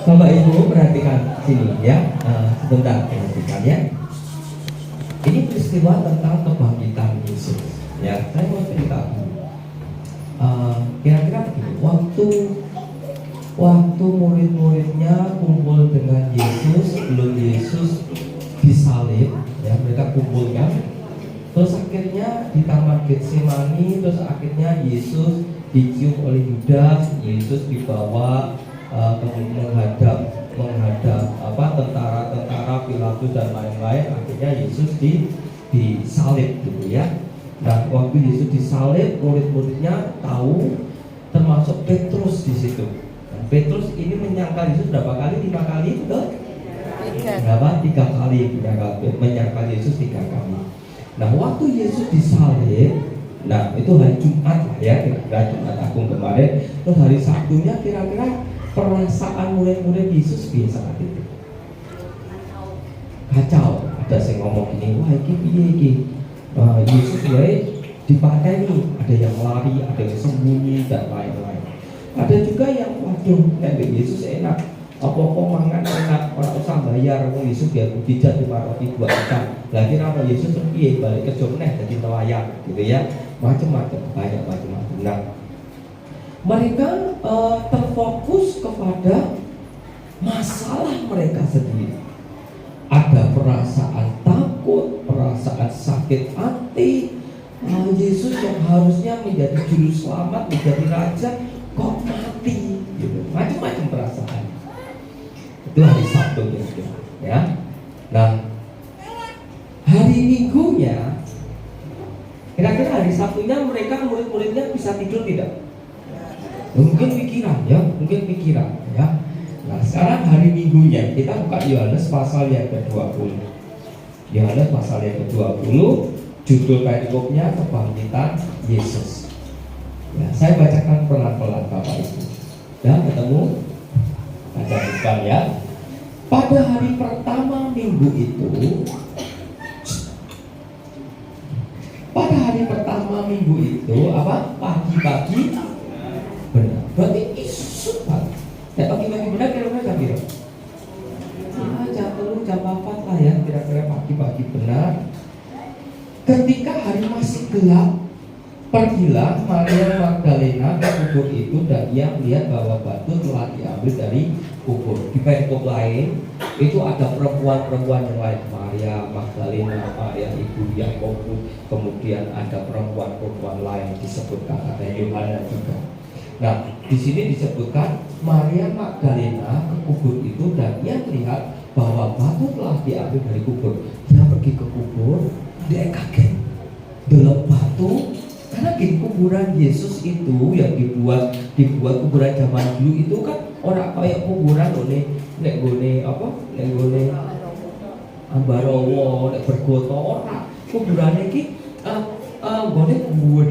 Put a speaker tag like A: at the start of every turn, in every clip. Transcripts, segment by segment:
A: Bapak Ibu perhatikan sini ya, sebentar perhatikan ya. Ini peristiwa tentang kebangkitan Yesus. Ya, saya mau cerita. Kira-kira begini, waktu murid-muridnya kumpul dengan Yesus sebelum Yesus disalib, ya mereka kumpulkan. Terus akhirnya di Taman Getsemani, terus akhirnya Yesus dicium oleh Yudas, Yesus dibawa kemudian menghadap tentara Pilatus dan lain-lain. Akhirnya Yesus disalib gitu ya. Nah, waktu Yesus disalib, murid-muridnya tahu, termasuk Petrus di situ. Dan Petrus ini menyangkal Yesus berapa kali? 5 kali itu? Berapa? 3 kali menyangkal Yesus 3 kali. Nah, waktu Yesus disalib, nah itu hari Jumat lah ya, kira-kira Jumat Agung kemarin. Terus hari Sabtunya kira-kira perasaan murid-murid Yesus biasa itu kacau. Ada yang ngomong gini, wah ini piye iki, Yesus ya dipateni, ada yang lari, ada yang sembunyi dan lain-lain. Ada juga yang waduh, nek Yesus enak, apa-apa mangan enak, ora usah bayar, wong Yesus biar mujizat di roti 2 ikan. Lah kira apa Yesus piye balik ke Jorneh jadi nelayan gitu ya. Macam-macam, banyak macam-macam. Nah, mereka terfokus kepada masalah mereka sendiri. Ada perasaan takut, perasaan sakit hati. Yesus yang harusnya menjadi juru selamat, menjadi raja, kok mati gitu. Macam-macam perasaan. Itu hari Sabtu ya. Nah, hari Minggunya, kira-kira hari Sabtunya mereka murid-muridnya bisa tidur tidak? Mungkin pikiran ya. Nah, sekarang hari Minggunya kita buka Yohanes pasal yang ke-20. Yohanes pasal yang ke-20, judul perikopnya kebangkitan Yesus. Ya, saya bacakan pelan-pelan Bapak Ibu. Ya, ketemu? Baca depan ya. Pada hari pertama minggu itu, pagi-pagi benar. Berarti isu Pak. Ya pagi-pagi benar kira-kira jam berapa? Jam 3, jam 4 lah ya, kira-kira pagi-pagi benar. Ketika hari masih gelap, pergilah Maria Magdalena ke kubur itu dan ia melihat bahwa batu telah diambil dari kubur. Di perikop lain itu ada perempuan-perempuan yang lain, Maria Magdalena, Maria ibu Yakobus, kemudian ada perempuan-perempuan lain disebutkan, ada Yohana juga. Nah, di sini disebutkan Maria Magdalena ke kubur itu dan ia melihat bahwa batu telah diambil dari kubur. Dia pergi ke kubur, dia kaget, delok batu. Karena di kuburan Yesus itu yang dibuat kuburan zaman dulu itu kan orang kayak kuburan nek gone Ambarowo, nek bergoto ora. Kuburan iki gone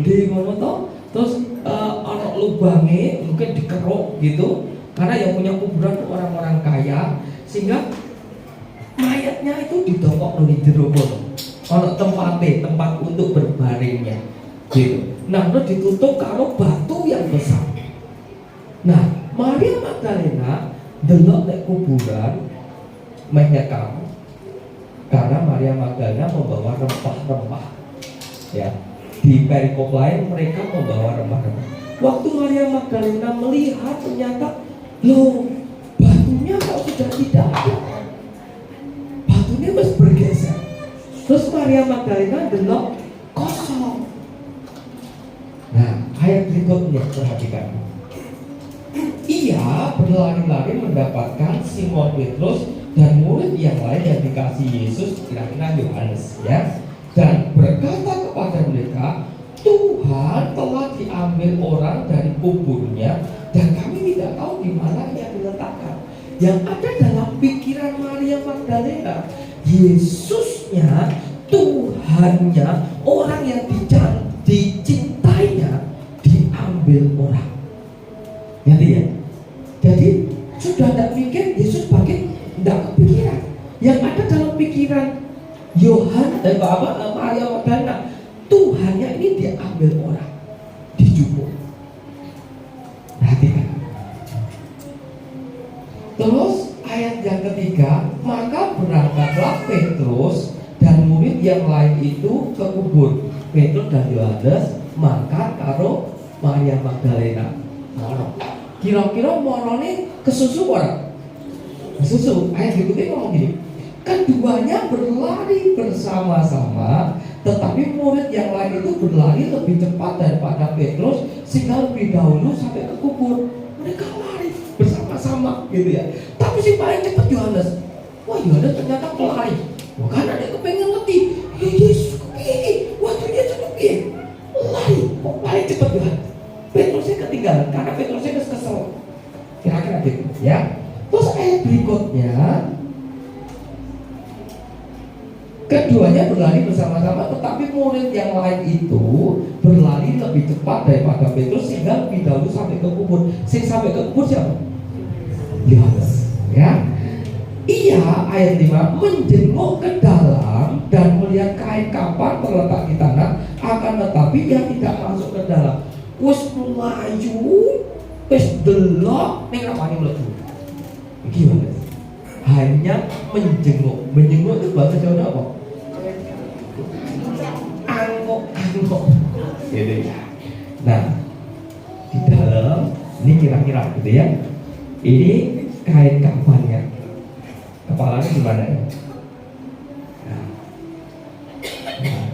A: gede ngono to. Terus ana lubange mungkin dikeruk gitu. Karena yang punya kuburan itu orang-orang kaya, sehingga mayatnya itu didokok di jero kono. Ana tempat untuk berbaringnya. Gitu. Nah, itu ditutup karo batu yang besar. Nah, Maria Magdalena delok nek kuburan menyekam karena Maria Magdalena membawa rempah-rempah. Ya, di perikop lain mereka membawa rempah-rempah. Waktu Maria Magdalena melihat ternyata, loh, batunya kok sudah tidak ada. Batunya masih bergeser. Terus Maria Magdalena delok kosong. Nah, ayat berikutnya perhatikan. Ia berlari-lari mendapatkan Simon Petrus dan murid yang lain yang dikasih Yesus, kira-kira Yohanes ya. Dan berkata kepada mereka, Tuhan telah diambil orang dari kuburnya dan kami tidak tahu di mana ia diletakkan. Yang ada dalam pikiran Maria Magdalena, Yesusnya, Tuhannya, orang yang dicintainya diambil orang. Ngerti ya? Jadi sudah tidak mikir Yesus bagi tidak kepikiran. Yang ada dalam pikiran Maria Magdalena, Tuhannya ini diambil orang, dijupuk. Perhatikan. Terus ayat yang ketiga, maka berangkatlah Petrus dan murid yang lain itu ke kubur. Petrus dan Yohanes mangkat karo Maria Magdalena. Moro. Kira-kira morone kesusu ora? Kesusu. Ayat berikutnya ngomong gini. Keduanya berlari bersama-sama, tetapi murid yang lain itu berlari lebih cepat daripada Petrus sehingga lebih dahulu sampai ke kubur. Mereka lari bersama-sama gitu ya. Tapi si paling cepat Yohanes. Wah, Yohanes ternyata pelari. Wah, kan ada kepengen ngerti. Yesus kepiye? Waktu dia cukup piye? Lari, kok paling cepat Yohanes. Petrusnya ketinggalan karena Petrusnya kesel. Kira-kira gitu ya. Terus ayat berikutnya, keduanya berlari bersama-sama, tetapi murid yang lain itu berlari lebih cepat daripada Petrus sehingga lebih dahulu sampai ke kubur. Sing sampai ke kubur siapa? Yohanes. Ya. Ia ayat 5 menjenguk ke dalam dan melihat kain kapan terletak di tanah, akan tetapi ia tidak masuk ke dalam. Wes melayu, wes delok, ning rapane mlebu. Iki Yohanes. Hanya menjenguk. Menjenguk itu bahasa Jawa apa? Angkok. Gitu ya. Nah, di dalam ini kira-kira gitu ya. Ini kain kafannya. Kepalanya gimana ya? Nah,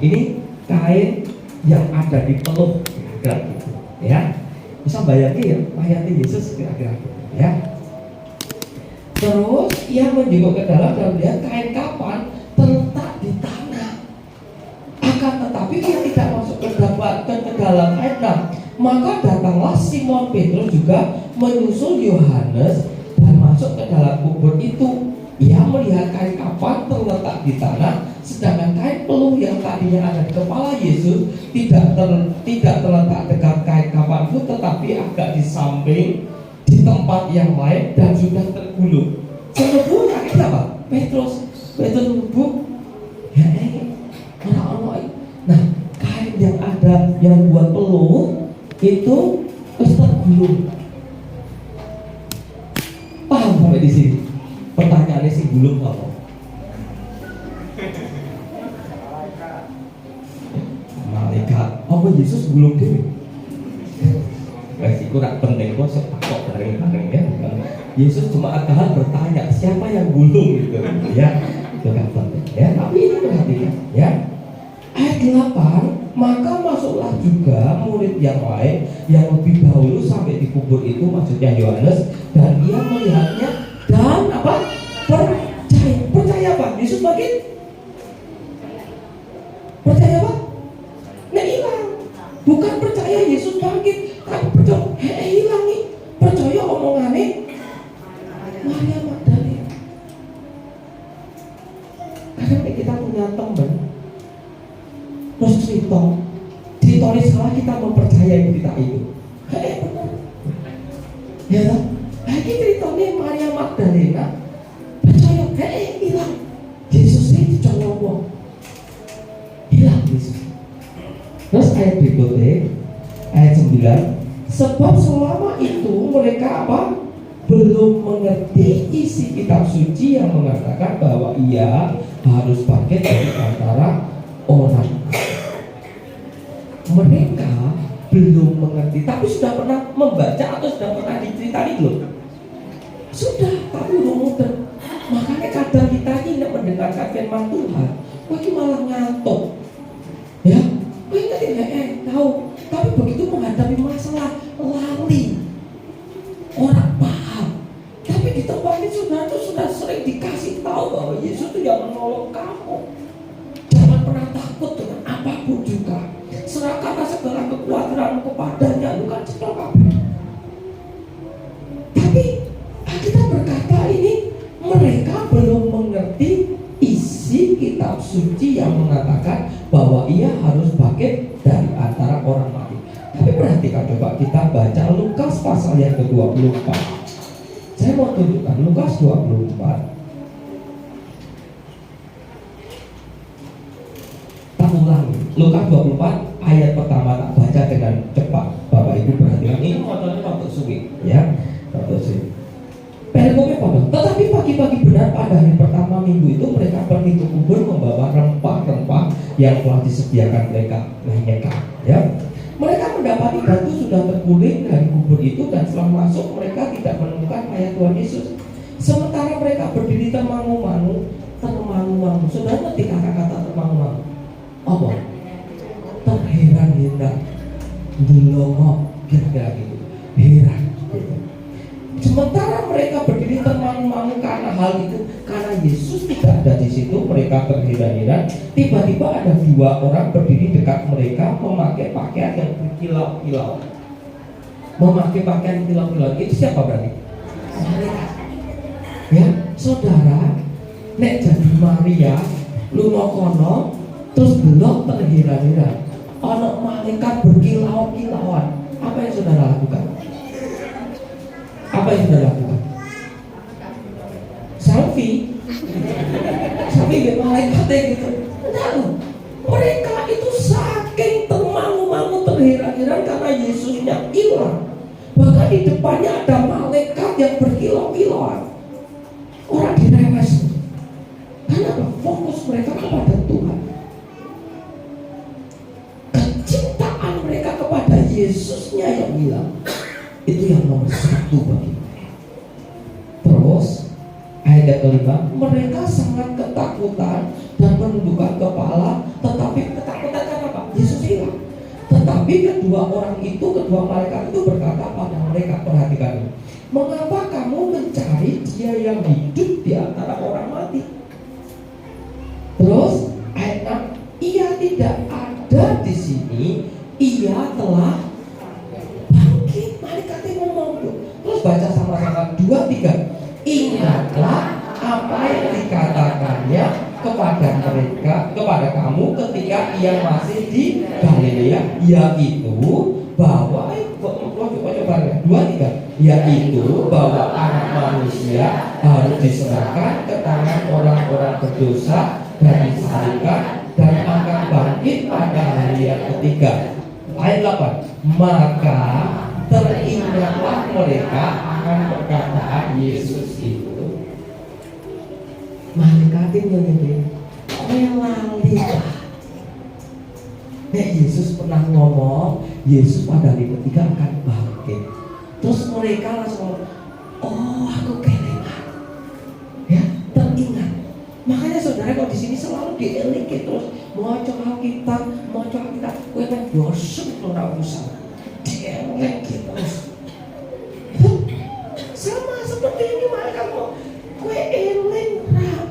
A: ini kain yang ada di peluh kira-kira gitu ya. Bisa bayangin ya, mayatnya Yesus kira-kira gitu ya. Terus ia menjenguk ke dalam dan melihat kain kafan terletak di tanah. Akan tetapi ia tidak masuk ke dalam ayat 6. Maka datanglah Simon Petrus juga menyusul Yohanes dan masuk ke dalam kubur itu. Ia melihat kain kafan terletak di tanah, sedangkan kain peluh yang tadinya ada di kepala Yesus tidak terletak dekat kain kafan itu, tetapi agak di samping di tempat yang lain dan sudah tergulung. Senebu akhirnya apa? Petrus lebu. Ya orang-orang. Nah, kain yang ada yang buat peluh itu tergulung. Paham sampai di sini? Pertanyaannya sih gulung apa? Malaikat. Apa Yesus gulung dewe? Resiko tak penting kok setakok bareng-bareng ya. Yesus cuma akan bertanya siapa yang gulung gitu ya. Itu kan penting ya. Tapi ini perhatikan ya. Ayat 8, maka masuklah juga murid yang lain yang lebih dahulu sampai di kubur itu, maksudnya Yohanes, dan ia melihatnya dan apa? Percaya apa? Yesus bangkit? Percaya apa? Nah hilang. Bukan percaya Yesus bangkit, tapi percaya hilang nih. Percaya omongannya Maria Magdalena. Kadang kita punya teman, terus cerita ini salah, kita mempercayai berita itu. Benar. Ya kan? Lagi ceritanya Maria Magdalena percaya, hilang. Yesus ini dicolong, hilang Yesus. Terus ayat berikutnya, ayat 9, sebab selama itu mereka apa? Belum mengerti isi kitab suci yang mengatakan bahwa ia harus bangkit dari antara orang. Mereka belum mengerti, tapi sudah pernah membaca atau sudah pernah diceritain belum? Sudah, tapi udah mudah. Makanya kadang kita ini mendengarkan firman Tuhan, wah malah ngantuk. Ya, wah tidak tahu. Tapi begitu menghadapi masalah lali, orang paham. Tapi di tempat ini sudah sering dikasih tahu bahwa Yesus itu yang menolong kamu. Jangan pernah takut dengan apapun juga. Serahkanlah segala kekhawatiranmu kepadanya, bukan cepat kabeh. Tapi kita berkata ini mereka belum mengerti isi kitab suci yang mengatakan bahwa ia harus bangkit dari antara orang mati. Tapi perhatikan, coba kita baca Lukas pasal yang ke-24. Saya mau tunjukkan Lukas 24. Tak ulangi, Lukas 24 ayat pertama tak baca dengan cepat. Bapak Ibu perhatikan, ini motornya waktu suwi ya, waktu suwi. Cukup pada. Tetapi pagi-pagi benar pada hari pertama minggu itu mereka pergi ke kubur membawa rempah-rempah yang telah disediakan mereka. Ya. Mereka mendapati batu sudah terguling dari kubur itu dan setelah masuk mereka tidak menemukan mayat Tuhan Yesus. Sementara mereka berdiri termangu-mangu. Saudara ngerti kata-kata termangu-mangu? Apa? Terheran-heran, delongok, kira-kira gitu. Heran. Gitu. Sementara mereka berdiri termangu-mangu karena hal itu, karena Yesus tidak ada di situ, mereka terheran-heran. Tiba-tiba ada dua orang berdiri dekat mereka memakai pakaian yang berkilau-kilau. Memakai pakaian kilau-kilau. Itu siapa berarti? Mereka. Ya, saudara, nek jadi Maria, lunga kono, terus belok terheran-heran. Ana malaikat berkilau-kilauan. Apa yang saudara lakukan? Apa yang saudara lakukan? Selfie dengan malaikatnya gitu. Enggak loh. Mereka itu saking termangu-mangu terheran-heran karena Yesusnya hilang. Bahkan di depannya ada malaikat yang berkilau-kilauan. Orang direwes. Karena fokus mereka kepada Tuhan. Kecintaan mereka kepada Yesusnya yang hilang. Itu yang nomor satu bagi mereka. Terus ayat kelima, mereka sangat ketakutan dan menundukkan kepala. Tetapi ketakutan karena apa? Yesus hilang. Tetapi kedua malaikat itu berkata pada mereka, perhatikan ini, mengapa kamu mencari Dia yang hidup di antara orang mati? Terus ayat 6, Ia tidak ada di sini, Ia telah bangkit. Malaikatnya ngomong tuh. Terus baca sama-sama 2, 3. Ingatlah apa yang dikatakannya kepada kamu ketika Ia masih di Galilea, yaitu bahwa yaitu bahwa Anak Manusia harus diserahkan ke tangan orang-orang berdosa dan disalibkan dan akan bangkit pada hari yang ketiga. Ayat 8, maka teringatlah mereka akan perkataan Yesus itu. Malaikatin ngene, lali lah. Nek Yesus pernah ngomong, Yesus pada hari ketiga akan bangkit. Terus mereka langsung, oh aku kelingan, ya teringat. Makanya saudara kalau di sini selalu dieling terus, mau coba kita, kue kan bosan orang usah, dieling terus. Sama seperti ini mereka mau, kue eling rap.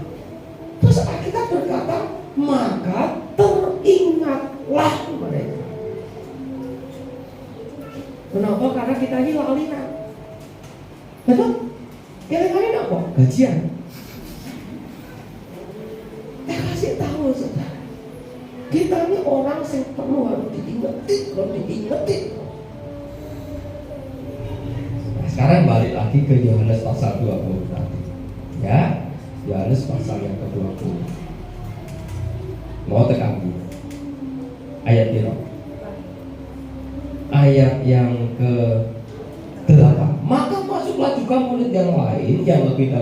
A: Terus kita berkata, maka teringatlah mereka. Kenapa? Karena kita ini lalinan. Betul? Kira-kira apa? Gajian. Kasih tahu saudara, kita ini orang yang perlu harus diingetin. Nah, sekarang balik lagi ke Yohanes pasal 20 tadi. Ya, Yohanes pasal yang ke-20. Mau tekan ayat ini. Ayat yang ke-8. Maka masuklah juga murid yang lain yang lebih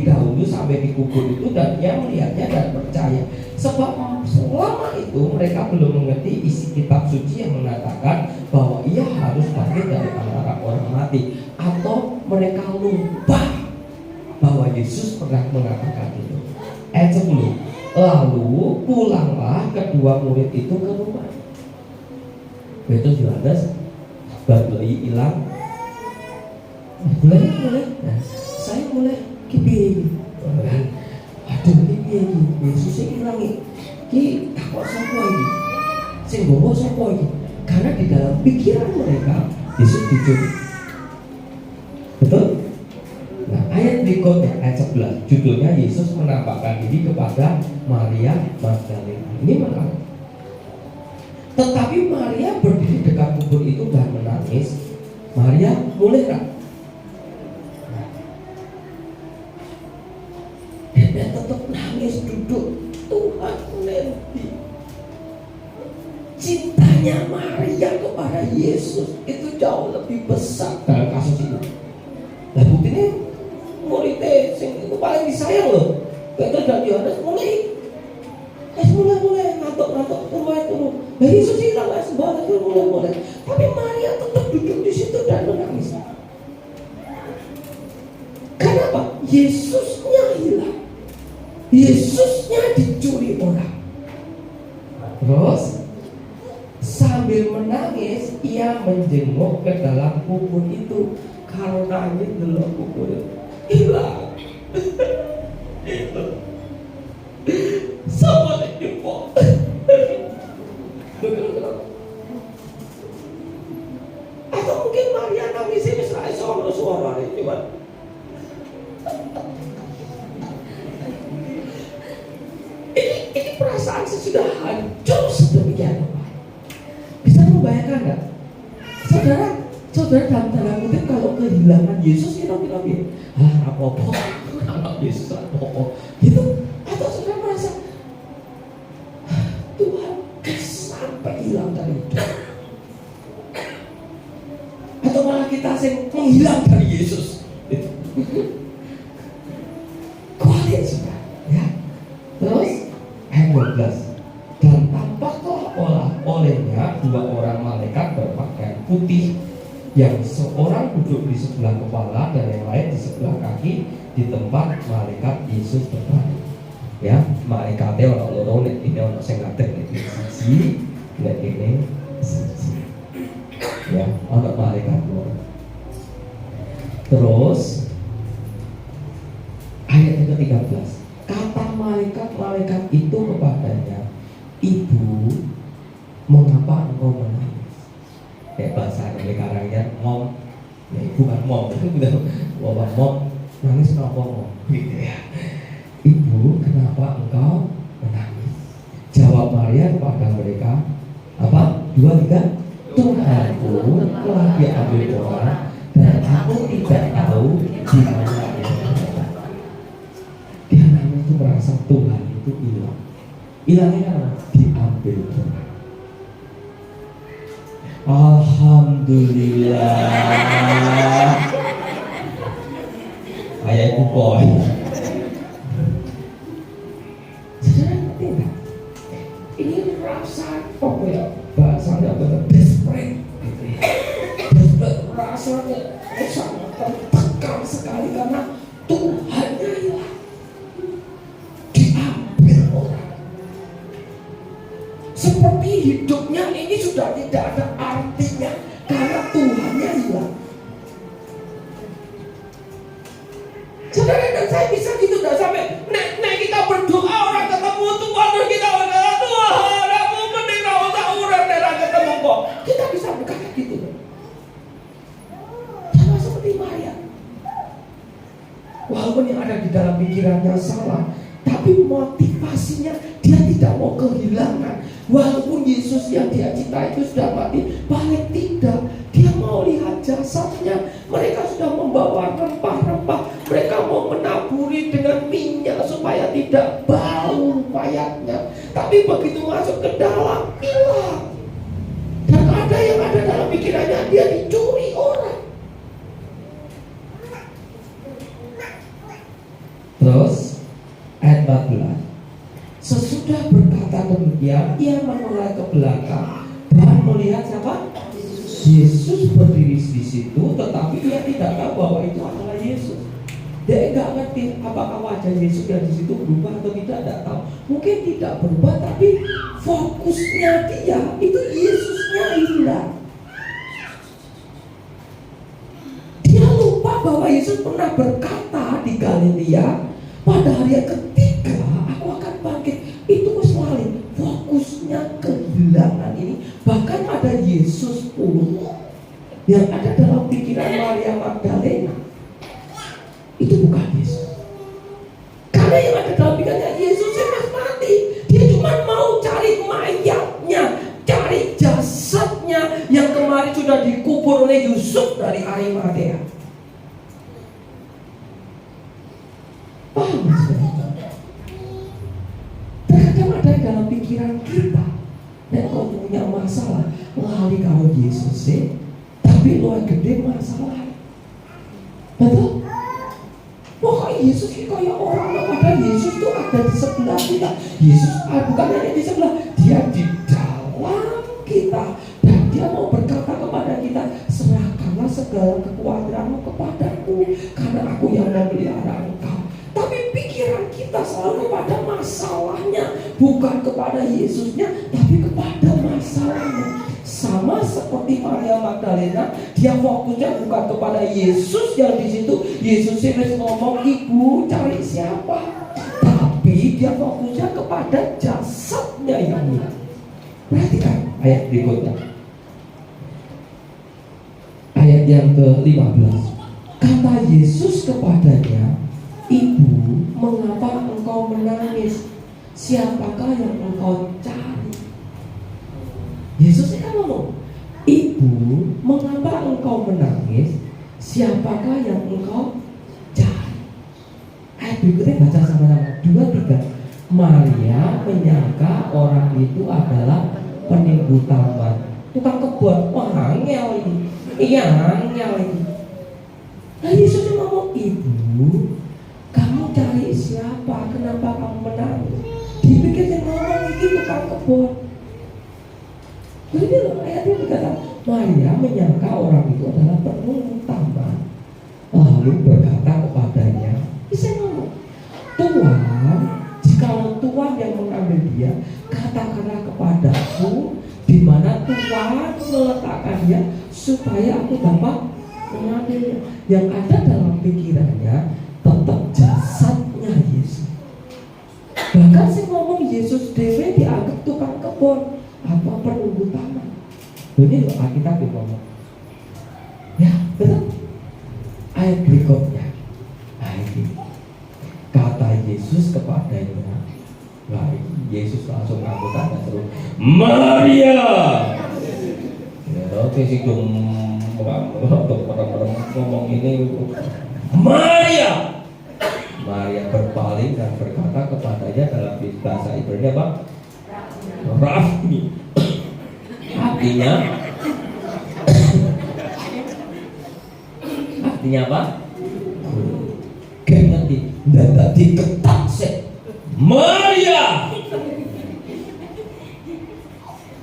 A: dahulu sampai di kubur itu, dan ia melihatnya dan percaya. Sebab selama itu mereka belum mengerti isi kitab suci yang mengatakan bahwa ia harus bangkit dari antara orang mati, atau mereka lupa bahwa Yesus pernah mengatakan itu. Ayat 10, lalu pulanglah kedua murid itu ke rumah. Itu Yohanes bayi hilang. Mulai. Nah, saya mulai kipi. Aduh, kipi Yesus hilang ini. Ki takut sapa iki? Sing bawa sapa iki? Karena di dalam pikiran mereka Yesus diculik. Betul? Nah, ayat berikutnya ayat 11, judulnya Yesus menampakkan diri kepada Maria Magdalena. Ini menarik. Tetapi Maria berdiri dekat kubur itu dan menangis. Maria boleh tak? Dia tetap nangis duduk. Tuhan nanti cintanya Maria kepada Yesus itu jauh lebih besar dalam kasus ini. Nah, itu paling disayang loh. Petrus dan Yohanes mulai ngantuk turun. Nah, Yesus hilang nggak sembarang mulai. Tapi Maria tetap duduk di situ dan menangis. Kenapa? Yesusnya hilang. Yesusnya dicuri orang. Terus sambil menangis ia menjenguk ke dalam kubur itu. Kalau nangis dalam kubur hilang. Itu sama jempol. Atau mungkin Maria nangis ini suara ini cuman. Ini perasaan sudah hancur sedemikian rupa. Bisa membayangkan nggak? Saudara dalam tanda kutip kalau kehilangan Yesus kira-kira apa-apa, anak Yesus apa-apa gitu. Atau saudara merasa Tuhan sampai hilang dari hidup. Atau malah kita menghilang dari Yesus. Kualitas sudah, ya. Terus ayat 12. Dan tampaklah olehnya dua orang malaikat berpakaian putih, yang seorang duduk di sebelah kepala dan yang lain di sebelah kaki di tempat malaikat Yesus berbaring. Ya, malaikatnya orang loro nek ini orang sing ngadeg nek siji, nek ini siji. Ya, orang malaikat loro. Terus ayat yang ke-13. Kata malaikat itu kepadanya, "Ibu, mengapa engkau menangis?" Bahasa karangnya mom, ya bukan mom, itu udah bawa mom, nangis kenapa mom? Gitu ya. "Ibu, kenapa engkau menangis?" Jawab Maria kepada mereka, apa? 2, 3. "Tuhanku telah diambil orang, dan aku tidak tahu di mana dia berada." Dia nangis itu merasa Tuhan itu hilang. Hilangnya karena diambil orang. Alhamdulillah. Kayak ibu boy. Saudara ngerti nggak? Ini rasa apa ya? Bahasanya apa? Desperate, gitu ya. Desperate, rasanya sangat tertekan sekali karena Tuhannya hilang. Diambil orang. Seperti hidupnya ini sudah tidak ada artinya karena Tuhannya hilang. Saudara dan saya bisa gitu, tidak sampai nek kita berdoa orang ketemu Tuhan, terus kita Tuhan, aku mending usah urang dan ketemu kok. Kita bisa berkata gitu. Sama seperti Maria. Walaupun yang ada di dalam pikirannya salah, tapi motivasinya dia tidak mau kehilangan. Walaupun Yesus yang dia cinta itu sudah mati, paling tidak dia mau lihat jasadnya. Mereka sudah membawa rempah-rempah, mereka mau menaburi dengan minyak supaya tidak bau mayatnya. Tapi begitu masuk ke dalam, hilang. Dan ada yang ada dalam pikirannya, dia dicuri orang. Terus ayat 14. Sesudah berkata demikian, ia menoleh ke belakang dan melihat siapa? Yesus berdiri di situ, tetapi dia tidak tahu bahwa itu adalah Yesus. Dia nggak ngerti apakah wajah Yesus yang di situ berubah atau tidak tahu. Mungkin tidak berubah, tapi fokusnya dia itu Yesusnya hilang. Dia lupa bahwa Yesus pernah berkata di Galilea, pada hari yang ketiga aku akan bangkit. Itu selalu fokusnya kehilangan ini. Bahkan ada Yesus pun yang ada dalam pikiran Maria Magdalena itu bukan Yesus. Karena yang ada dalam pikirannya Yesus sudah mati. Dia cuma mau cari mayatnya, cari jasadnya yang kemarin sudah dikubur oleh Yusuf dari Arimatea. Paham? Terkadang ada dalam pikiran kita, dan kau punya masalah, lali kalau Yesus sih, tapi lo yang gede masalah. Betul? Pokoknya Yesus itu kita. Yesus bukan hanya di sebelah, dia di dalam kita. Dan dia mau berkata kepada kita, serahkanlah segala kekhawatiranmu kepadaku, karena aku yang memelihara engkau. Tapi pikiran kita selalu kepada masalahnya, bukan kepada Yesusnya, tapi kepada masalahnya. Sama seperti Maria Magdalena, dia fokusnya bukan kepada Yesus yang di situ. Yesus ini ngomong, ibu cari siapa? Tapi dia fokusnya kepada jasadnya yang hilang. Perhatikan ayat berikutnya, ayat yang ke-15. Kata Yesus kepadanya, ibu, mengapa engkau menangis? Siapakah yang engkau cari? Yesus kan ngomong, ibu, mengapa engkau menangis? Siapakah yang engkau cari? Ayat berikutnya baca sama-sama, 2, 3. Maria menyangka orang itu adalah peninggu taman, tukang kebun. Wah, angel ini. Iya, angel ini. Nah, Yesus ngomong, ibu, kamu cari siapa? Kenapa kamu menangis? Dipikir yang ngomong ini tukang kebun. Jadi ayatnya berkata, Maria menyangka orang itu adalah penunggu taman, lalu berkata kepadanya, bisa ngomong, Tuhan, jikalau Tuhan yang mengambil dia, katakanlah kepadaku di mana Tuhan meletakkan dia, supaya aku dapat mengambilnya. Yang ada dalam pikirannya tetap jasadnya Yesus. Bahkan saya ngomong Yesus dewe dianggap tukang kebun apa penunggu taman. Ini loh Alkitab ngomong. Ya, betul. Ayat berikutnya. Ayat ini. Kata Yesus kepadanya. Nah, Yesus langsung ngangkat tangan terus. Maria. Ya, oke sih dong ngomong ini. Maria. Maria berpaling dan berkata kepadanya dalam bahasa Ibrani apa? Rafi. Artinya apa? Kayak nanti data diketak sih. Maria.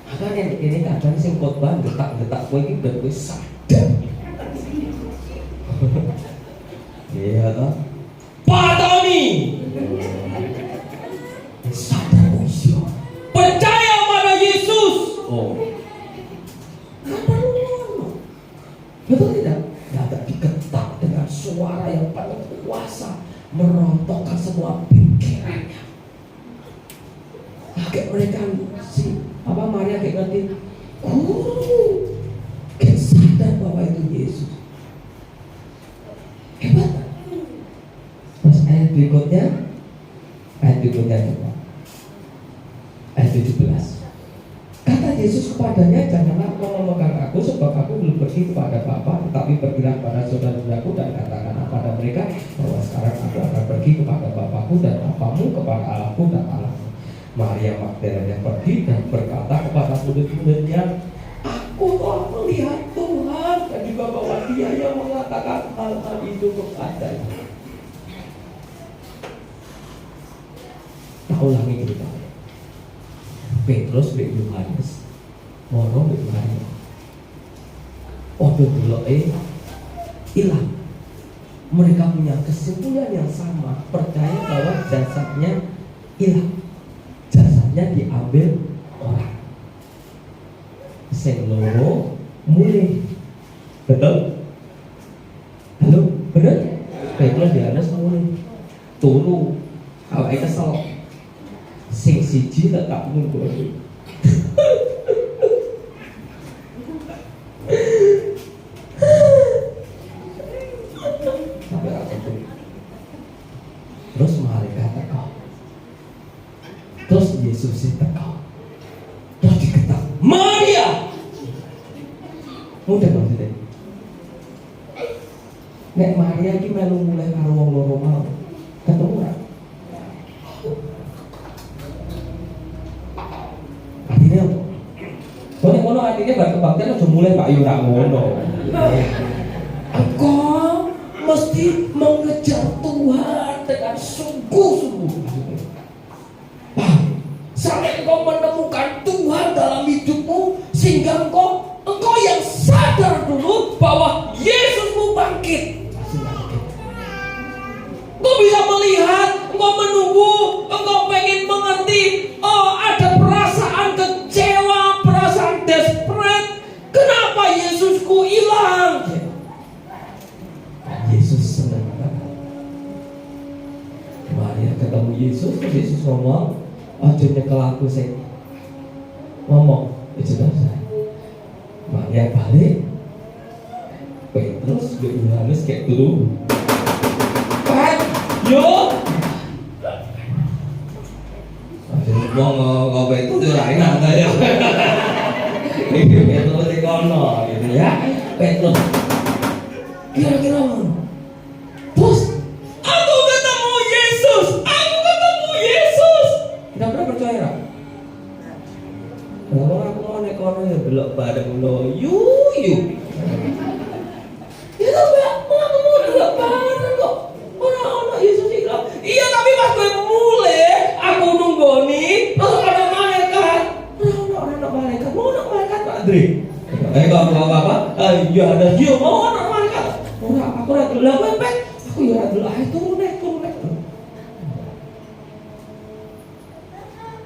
A: Makanya ini kadang sing khotbah detak kowe iki ben kowe sadar. Iya toh? Patoni. Sadar usia. Percaya pada Yesus. Oh. Betul tidak? Dada diketak dengan suara yang penuh kuasa, merontokkan semua pikirannya. Kayak mereka Maria kayak ngerti, kayak sadar bahwa itu Yesus. Hebat. Terus ayat berikutnya coba. Ayat 17. Kata Yesus kepadanya, janganlah kau memegang aku, sebab aku belum pergi kepada Bapa, tetapi pergilah kepada saudara-saudaraku dan katakanlah pada mereka bahwa sekarang aku akan pergi kepada Bapakku dan Bapamu, kepada Allahku dan Allahmu. Maria Magdalena pergi dan berkata kepada murid-muridnya, aku telah melihat Tuhan, dan juga bahwa Dia yang mengatakan hal-hal itu kepadanya. Tak ulangi cerita. Petrus bin Yohanes moro bin Maria. Odo deloke hilang. Mereka punya kesimpulan yang sama, percaya bahwa jasadnya hilang. Jasadnya diambil orang. Sing loro mulih. Betul? Halo, bener? Petrus Yohanes mulih. Turu, awake kesel. Sing siji tetap nunggu. Sampai apa tuh? Terus malaikat teko. Terus Yesus teko. Terus diketak, Maria. Mudah maksudnya. Nek Maria iki melu mulai karo wong loro mau. Ketemu ora? Artinya apa? Kono artinya bar kebaktian udah mulai Pak Yura ngono. Engkau mesti mengejar Tuhan dengan sungguh-sungguh. ketemu Yesus, Yesus ngomong, aja nyekel aku sih. Ngomong, itu selesai. Maria balik, Petrus, Yohanes kayak dulu. Yo, ngomong itu sudah enak aja. Ini Petrus di kono, gitu ya. Petrus, kira-kira, bos, aku ketemu Yesus. Kita pernah percaya? Kalau aku mau naik kono ya belok bareng lo, yuk. Ya tapi aku mau belok bareng kok. Orang Yesus bilang, iya tapi pas gue mulai, aku nunggu nih, terus ada malaikat. Orang malaikat, mau anak malaikat Pak Andre? Apa? Iya ada dia, mau anak malaikat. Aku ratu lah, aku ya ratu lah, turun.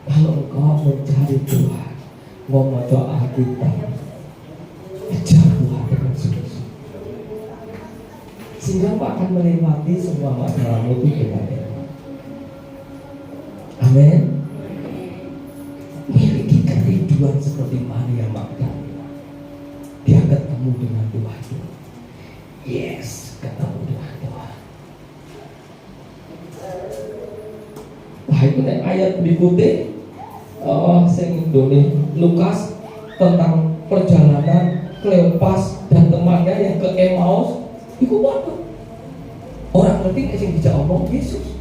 A: Kalau engkau mencari Tuhan, mau membaca Alkitab, kejar Tuhan dengan sungguh-sungguh, sehingga Pak akan melewati semua masalahmu itu dengan enak. Amin. Miliki kerinduan seperti Maria Magdalena. Dia ketemu dengan Tuhan. Yes, ketemu dengan Tuhan. Wah, itu ayat berikutnya. Sing done Lukas tentang perjalanan Kleopas dan temannya yang ke Emmaus. Iku apa? Orang ngerti sing bisa omong Yesus.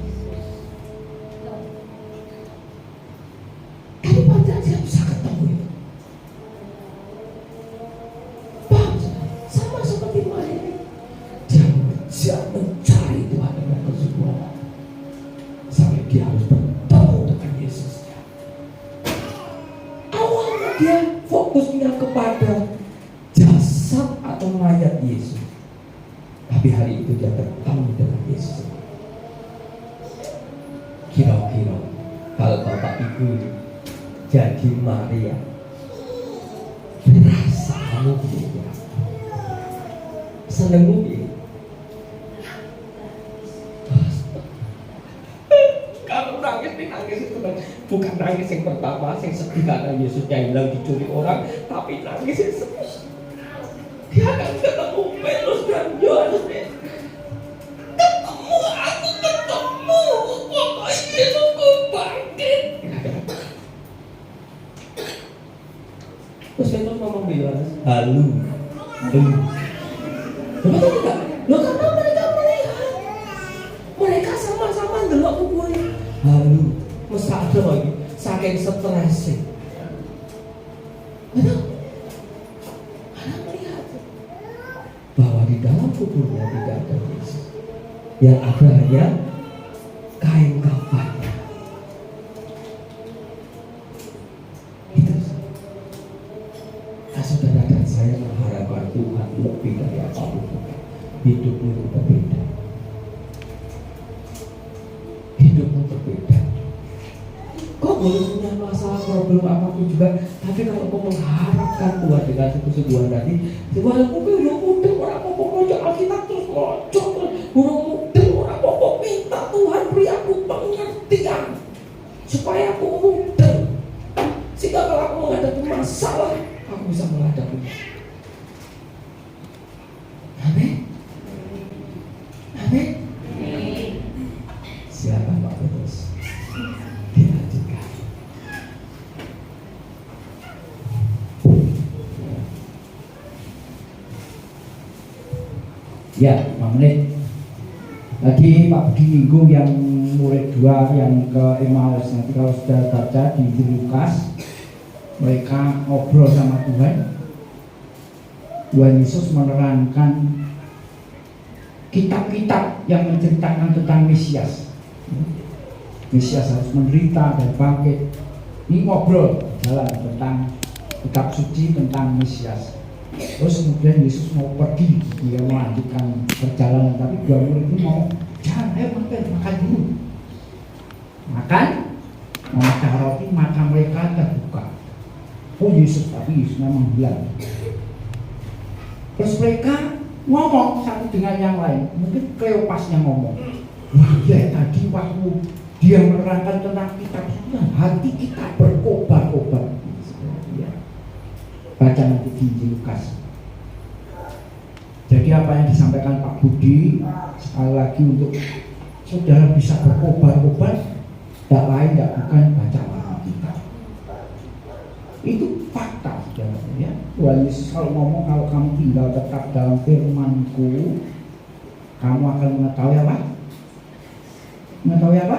A: Tapi pancen dia bisa ketemu itu. Sama seperti Maria. Dia mencari Tuhan dengan kesungguhan sampai dia harus bertemu dengan Yesusnya. Awalnya dia fokusnya kepada jasad atau mayat Yesus, tapi hari itu dia bertemu dengan Yesus. Kira-kira kalau Bapak Ibu jadi Maria, perasaanmu begini, senengmu begini. Kalau nangis itu kan bukan nangis yang pertama, yang sedih karena Yesusnya hilang dicuri orang, tapi nangis yang sedih. Dia akan ketemu Petrus dan Yohanes. Aku ketemu, pokoknya Yesusku bangkit. Terus Petrus ngomong ke Yohanes, halo. Betul tidak? Loh karena mereka melihat, mereka sama-sama ndelok kuburan. Halo, mesti ada lagi, saking stresnya. Betul? Karena melihat bahwa di dalam kuburnya tidak ada Yesus. Yang ada hanya kain kafannya. Itu. Nah, saudara dan saya mengharapkan Tuhan lebih dari apapun. Hidupmu berbeda. Kau boleh punya masalah, problem apapun juga, tapi kalau kau mengharapkan Tuhan dengan kesungguhan hati, walaupun kau udah muda, orang pokok baca Alkitab terus ngocok, orang muda, orang pokok minta Tuhan beri aku pengertian supaya aku muda, sehingga kalau aku menghadapi masalah, aku bisa menghadapinya. Amin. Amin. Silakan Pak Petrus. Dilanjutkan.
B: Ya, 5 menit. Tadi Pak Budi minggu yang murid 2 yang ke Emmaus. Nanti kalau sudah baca di Lukas, mereka ngobrol sama Tuhan. Tuhan Yesus menerangkan kitab-kitab yang menceritakan tentang Mesias. Mesias harus menderita dan bangkit. Ini ngobrol jalan tentang kitab suci tentang Mesias. Terus kemudian Yesus mau pergi, dia melanjutkan perjalanan, tapi 2 murid itu mau jangan, ayo makan dulu. Makan, memecah roti, mata mereka terbuka. Oh Yesus, tapi Yesusnya menghilang. Terus mereka ngomong satu dengan yang lain. Mungkin Kleopas yang ngomong, wah ya tadi waktu Dia menerangkan tentang kitab suci, hati kita berkobar-kobar. Ya. Baca nanti di Injil Lukas. Jadi apa yang disampaikan Pak Budi sekali lagi untuk saudara bisa berkobar-kobar, tidak lain tidak bukan baca Alkitab. Itu fakta, saudara. Ya. Tuhan Yesus kalau ngomong, kalau kamu tinggal tetap dalam firman-Ku, kamu akan mengetahui apa? Mengetahui apa?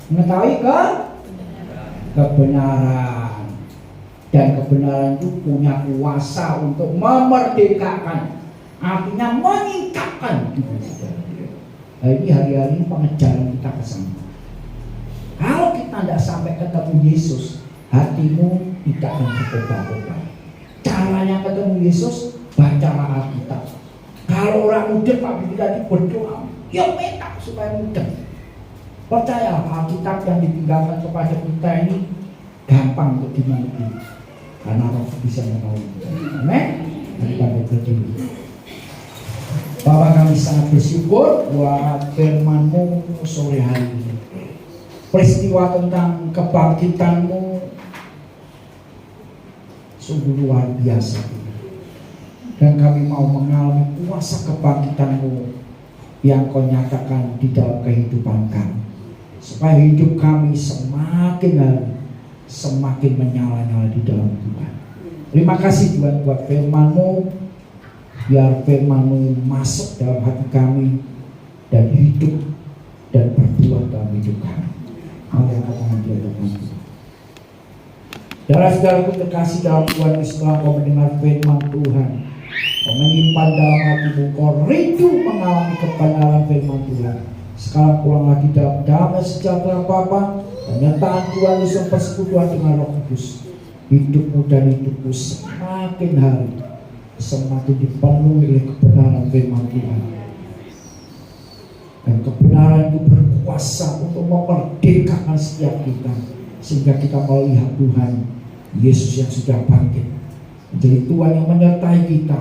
B: Mengetahui kebenaran. Dan kebenaran itu punya kuasa untuk memerdekakan, artinya meningkatkan. Nah, ini hari-hari pengejaran kita ke sana. Kalau kita tidak sampai ketemu Yesus, hatimu tidak akan berkobar-kobar. Caranya ketemu Yesus, bacalah Alkitab. Kalau orang muda Pak Bibi tadi berdoa, ya minta supaya mudah. Percaya Alkitab yang ditinggalkan kepada kita ini gampang untuk dimengerti, karena Roh bisa menolong. Amin. Kita berdiri. Bapak, kami sangat bersyukur buat firman-Mu sore hari ini. Peristiwa tentang kebangkitan-Mu sungguh luar biasa. Dan kami mau mengalami kuasa kebangkitan-Mu yang Kau nyatakan di dalam kehidupan kami, supaya hidup kami semakin hari semakin menyala-nyala di dalam Tuhan. Terima kasih Tuhan buat firman-Mu. Biar firman-Mu masuk dalam hati kami dan hidup dan berbuah dalam hidup kami. Mari angkat tangan di hadapan Tuhan. Saudara-saudaraku terkasih dalam Tuhan, setelah kau mendengar firman Tuhan, kau menyimpan dalam hatimu, kau rindu mengalami kebenaran firman Tuhan. Sekarang pulang lagi dalam damai sejahtera Bapa, penyertaan Tuhan Yesus, persekutuan dengan Roh Kudus. Hidupmu dan hidupku semakin hari semakin dipenuhi oleh kebenaran firman Tuhan. Dan kebenaran itu berkuasa untuk memerdekakan setiap kita, sehingga kita melihat Tuhan Yesus yang sudah bangkit menjadi Tuhan yang menyertai kita,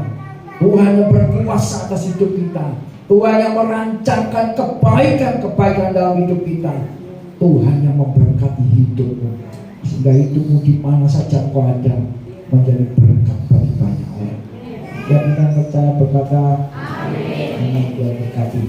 B: Tuhan yang berkuasa atas hidup kita, Tuhan yang merancangkan kebaikan-kebaikan dalam hidup kita, Tuhan yang memberkati hidupmu, sehingga hidupmu di mana saja kau ada menjadi berkat bagi banyak orang. Dan kita percaya berkata, amin. Dia berkati.